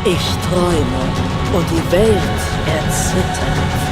Ich träume und die Welt erzittert.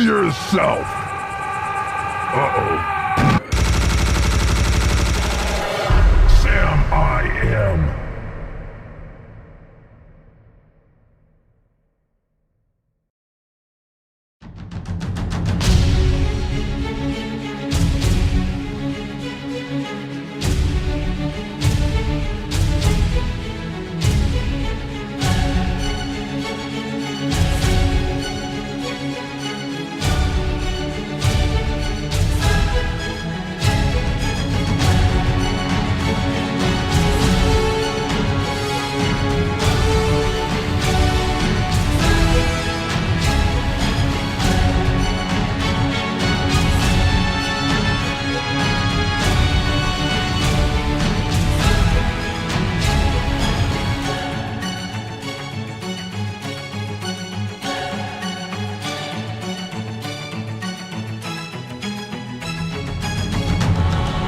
Yourself! Uh-oh. Sam, I am.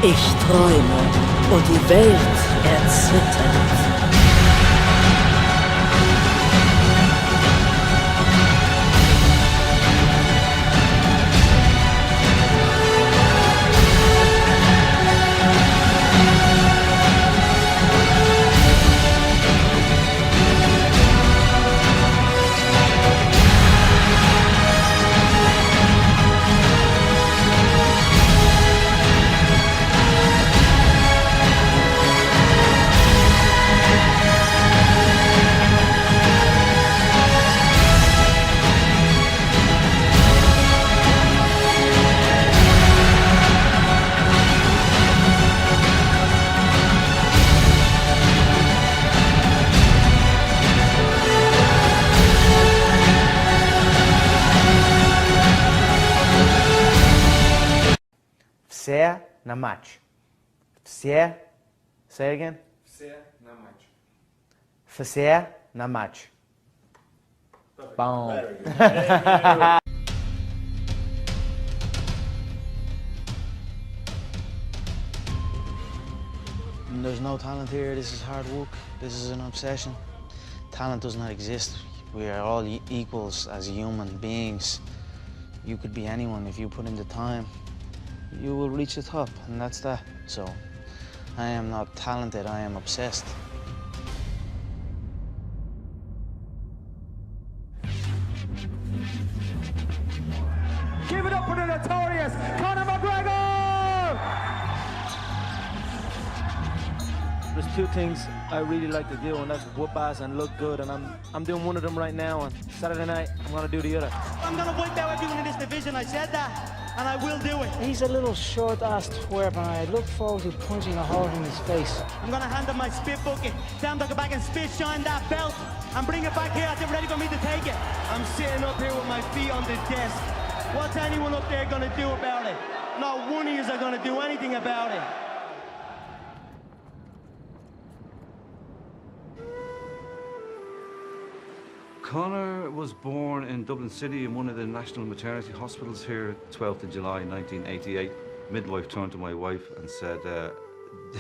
Ich träume und die Welt erzittert. Fazer na match. Fazer. Say it again. Fazer na match. Fazer na match. Boom. There's no talent here. This is hard work. This is an obsession. Talent does not exist. We are all equals as human beings. You could be anyone if you put in the time. You will reach the top, and that's that. So, I am not talented. I am obsessed. Give it up for the notorious Conor McGregor! There's two things I really like to do, and that's whoop ass and look good, and I'm doing one of them right now, and Saturday night, I'm gonna do the other. I'm gonna wipe out everyone in this division, I said that, and I will do it. He's a little short-ass twerp, and I look forward to punching a hole in his face. I'm gonna hand him my spit bucket, tell him to go back and spit shine that belt, and bring it back here as they're ready for me to take it. I'm sitting up here with my feet on the desk. What's anyone up there gonna do about it? Not one of you are gonna do anything about it. Conor was born in Dublin City in one of the national maternity hospitals here, 12th of July 1988. Midwife turned to my wife and said,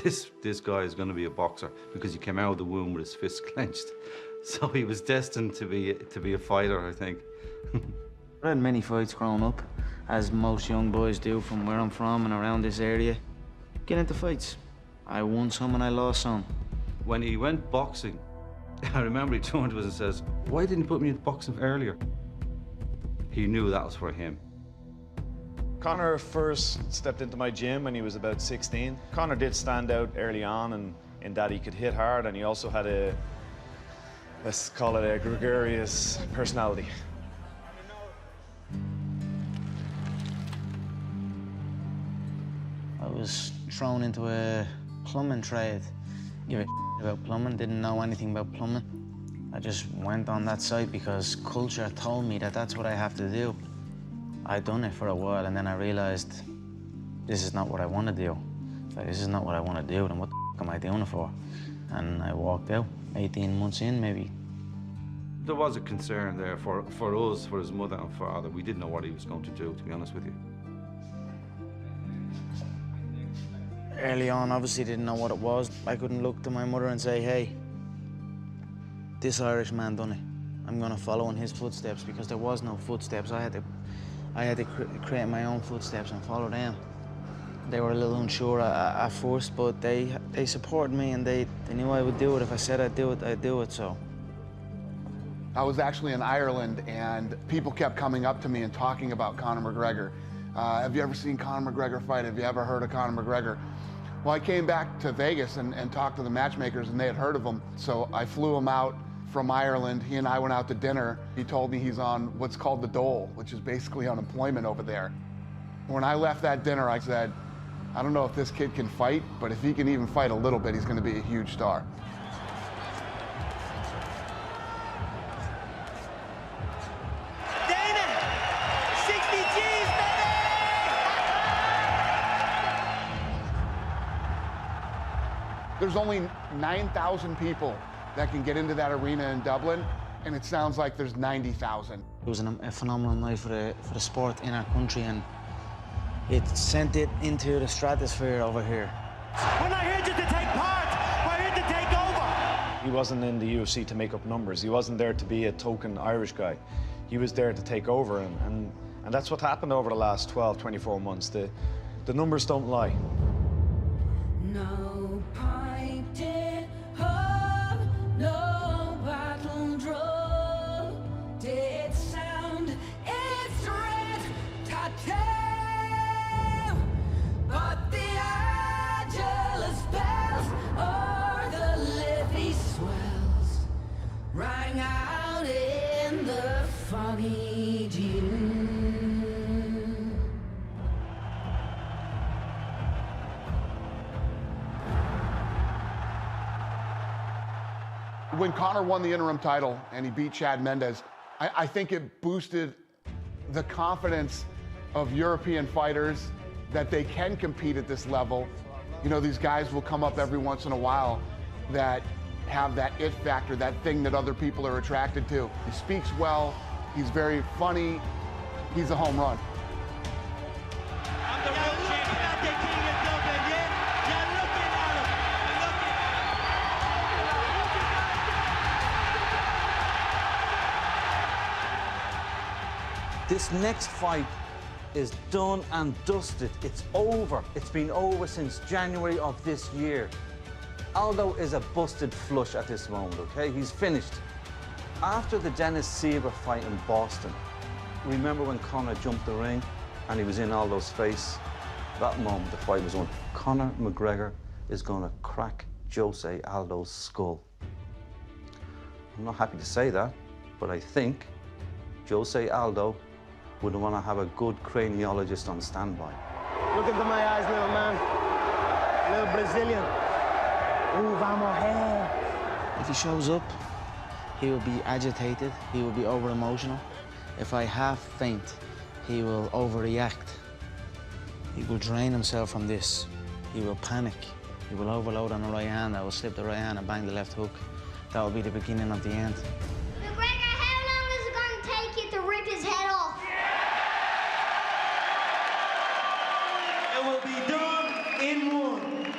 this guy is going to be a boxer, because he came out of the womb with his fists clenched. So he was destined to be a fighter, I think. I had many fights growing up, as most young boys do from where I'm from and around this area. Get into fights. I won some and I lost some. When he went boxing, I remember he turned to us and says, "Why didn't you put me in boxing earlier?" He knew that was for him. Conor first stepped into my gym when he was about 16. Conor did stand out early on in that he could hit hard, and he also had let's call it a gregarious personality. I was thrown into a plumbing trade. Give a about plumbing, didn't know anything about plumbing. I just went on that site because culture told me that that's what I have to do. I'd done it for a while, and then I realized this is not what I want to do. If this is not what I want to do, then what the f am I doing it for? And I walked out, 18 months in maybe. There was a concern there for us, for his mother and father. We didn't know what he was going to do, to be honest with you. Early on, obviously didn't know what it was. I couldn't look to my mother and say, hey, this Irish man done it. I'm gonna follow in his footsteps, because there was no footsteps. I had to create my own footsteps and follow them. They were a little unsure at first, but they supported me, and they knew I would do it. If I said I'd do it, I'd do it, so. I was actually in Ireland, and people kept coming up to me and talking about Conor McGregor. Have you ever seen Conor McGregor fight? Have you ever heard of Conor McGregor? Well, I came back to Vegas and talked to the matchmakers, and they had heard of him. So I flew him out from Ireland. He and I went out to dinner. He told me he's on what's called the dole, which is basically unemployment over there. When I left that dinner, I said, I don't know if this kid can fight, but if he can even fight a little bit, he's going to be a huge star. There's only 9,000 people that can get into that arena in Dublin, and it sounds like there's 90,000. It was a phenomenal night for the sport in our country, and it sent it into the stratosphere over here. We're not here just to take part, we're here to take over. He wasn't in the UFC to make up numbers. He wasn't there to be a token Irish guy. He was there to take over, and that's what happened over the last 12, 24 months. The numbers don't lie. No pipe did hub, no battle drum did sound its red tattoo, but the Angelus bells or the Livy swells rang out in the foggy dew. When Conor won the interim title and he beat Chad Mendes, I think it boosted the confidence of European fighters that they can compete at this level. You know, these guys will come up every once in a while that have that it factor, that thing that other people are attracted to. He speaks well, he's very funny, he's a home run. I'm the real champion. At the King of Dublin, yeah? You're looking at him. This next fight is done and dusted. It's over. It's been over since January of this year. Aldo is a busted flush at this moment, okay? He's finished. After the Dennis Siver fight in Boston, remember when Conor jumped the ring and he was in Aldo's face? That moment, the fight was on. Conor McGregor is gonna crack Jose Aldo's skull. I'm not happy to say that, but I think Jose Aldo would want to have a good craniologist on standby. Look into my eyes, little man. Little Brazilian. Ooh, vamos here. If he shows up, he will be agitated, he will be over-emotional. If I half faint, he will overreact. He will drain himself from this. He will panic. He will overload on the right hand. I will slip the right hand and bang the left hook. That will be the beginning of the end. McGregor, how long is it going to take you to rip his head off? It will be done in one.